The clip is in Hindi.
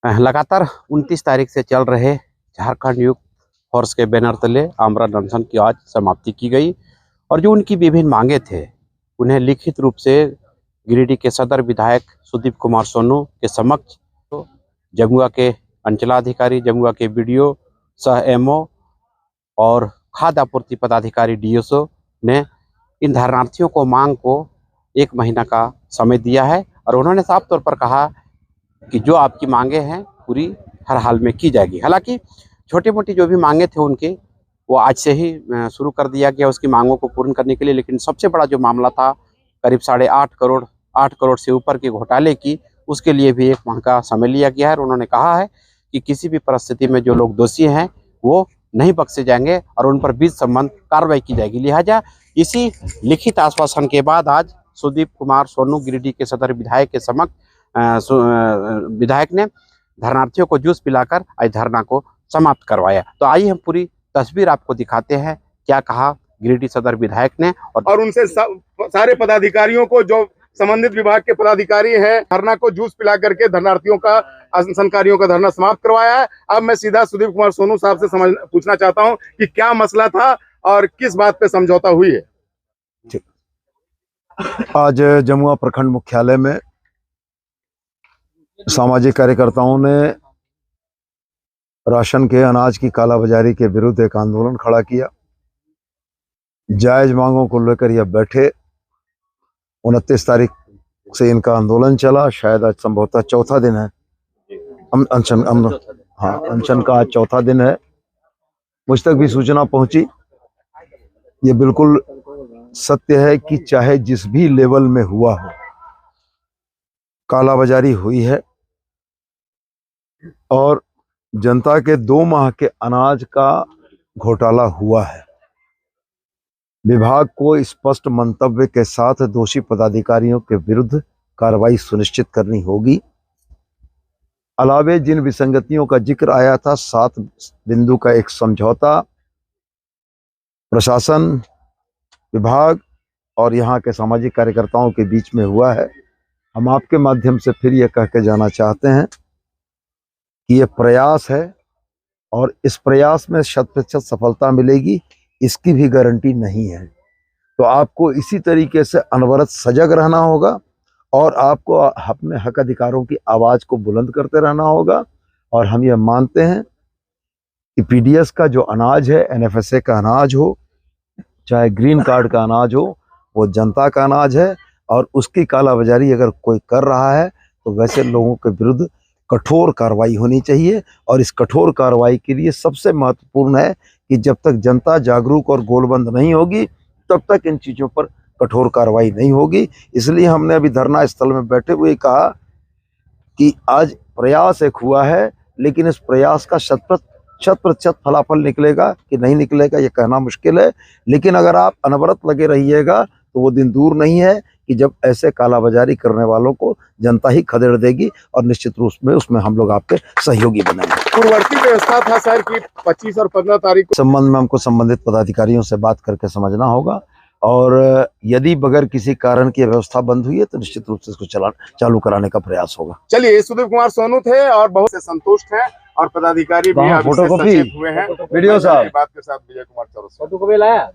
लगातार 29 तारीख से चल रहे झारखंड युक्त फोर्स के बैनर तले आमरण अनशन की आज समाप्ति की गई और जो उनकी विभिन्न मांगे थे उन्हें लिखित रूप से गिरिडीह के सदर विधायक सुदीप कुमार सोनू के समक्ष जमुआ के अंचलाधिकारी, जमुआ के बीडीओ, सह एमओ और खाद्य आपूर्ति पदाधिकारी डीएसओ ने इन धरनार्थियों को मांग को 1 महीना का समय दिया है और उन्होंने साफ तौर पर कहा कि जो आपकी मांगे हैं पूरी हर हाल में की जाएगी। हालांकि छोटी मोटी जो भी मांगे थे उनके वो आज से ही शुरू कर दिया गया उसकी मांगों को पूर्ण करने के लिए, लेकिन सबसे बड़ा जो मामला था करीब 8.5 करोड़ से ऊपर के घोटाले की, उसके लिए भी 1 माह का समय लिया गया है और उन्होंने कहा है कि किसी भी परिस्थिति में जो लोग दोषी हैं वो नहीं बख्शे जाएंगे और उन पर बीच संबंध कार्रवाई की जाएगी। लिहाजा इसी लिखित आश्वासन के बाद आज सुदीप कुमार सोनू गिरिडीह के सदर विधायक के समक्ष विधायक ने धरनार्थियों को जूस पिलाकर आज धरना को समाप्त करवाया। तो आइए हम पूरी तस्वीर आपको दिखाते हैं क्या कहा गिरिडीह सदर विधायक ने और उनसे सारे पदाधिकारियों को, जो संबंधित विभाग के पदाधिकारी हैं, धरना को जूस पिला करके धरनार्थियों का, अनशनकारियों का धरना समाप्त करवाया है। अब मैं सीधा सुदीप कुमार सोनू साहब से पूछना चाहता हूं कि क्या मसला था और किस बात पे समझौता हुई है। आज जमुआ प्रखंड मुख्यालय में सामाजिक कार्यकर्ताओं ने राशन के अनाज की कालाबाजारी के विरुद्ध एक आंदोलन खड़ा किया। जायज मांगों को लेकर यह बैठे। 29 तारीख से इनका आंदोलन चला, शायद आज संभवतः चौथा दिन है अनशन का आज चौथा दिन है। मुझ तक भी सूचना पहुंची। ये बिल्कुल सत्य है कि चाहे जिस भी लेवल में हुआ हो, कालाबाजारी हुई है और जनता के 2 माह के अनाज का घोटाला हुआ है। विभाग को स्पष्ट मंतव्य के साथ दोषी पदाधिकारियों के विरुद्ध कार्रवाई सुनिश्चित करनी होगी। अलावे जिन विसंगतियों का जिक्र आया था, 7 बिंदु का एक समझौता प्रशासन, विभाग और यहाँ के सामाजिक कार्यकर्ताओं के बीच में हुआ है। हम आपके माध्यम से फिर यह कह के जाना चाहते हैं कि यह प्रयास है और इस प्रयास में 100% सफलता मिलेगी, इसकी भी गारंटी नहीं है। तो आपको इसी तरीके से अनवरत सजग रहना होगा और आपको अपने हक अधिकारों की आवाज़ को बुलंद करते रहना होगा। और हम यह मानते हैं कि पीडीएस का जो अनाज है, एनएफएसए का अनाज हो, चाहे ग्रीन कार्ड का अनाज हो, वो जनता का अनाज है और उसकी कालाबाजारी अगर कोई कर रहा है तो वैसे लोगों के विरुद्ध कठोर कार्रवाई होनी चाहिए। और इस कठोर कार्रवाई के लिए सबसे महत्वपूर्ण है कि जब तक जनता जागरूक और गोलबंद नहीं होगी तब तक इन चीज़ों पर कठोर कार्रवाई नहीं होगी। इसलिए हमने अभी धरना स्थल में बैठे हुए कहा कि आज प्रयास एक हुआ है, लेकिन इस प्रयास का 100% फलाफल निकलेगा कि नहीं निकलेगा ये कहना मुश्किल है। लेकिन अगर आप अनवरत लगे रहिएगा तो वो दिन दूर नहीं है कि जब ऐसे कालाबाजारी करने वालों को जनता ही खदेड़ देगी और निश्चित रूप में उसमें हम लोग आपके सहयोगी बनेंगे। पूर्ववर्ती व्यवस्था था सर कि 25 और 15 तारीख को संबंध में हमको संबंधित पदाधिकारियों से बात करके समझना होगा और यदि बगैर किसी कारण की व्यवस्था बंद हुई है तो निश्चित रूप से इसको चालू कराने का प्रयास होगा। चलिए, सुदीप कुमार सोनू थे और बहुत से संतुष्ट हैं और पदाधिकारी भी फोटोकॉपी हुए हैं। वीडियो साहब बात के साथ विजय कुमार चौरसिया। फोटोकॉपी लाया।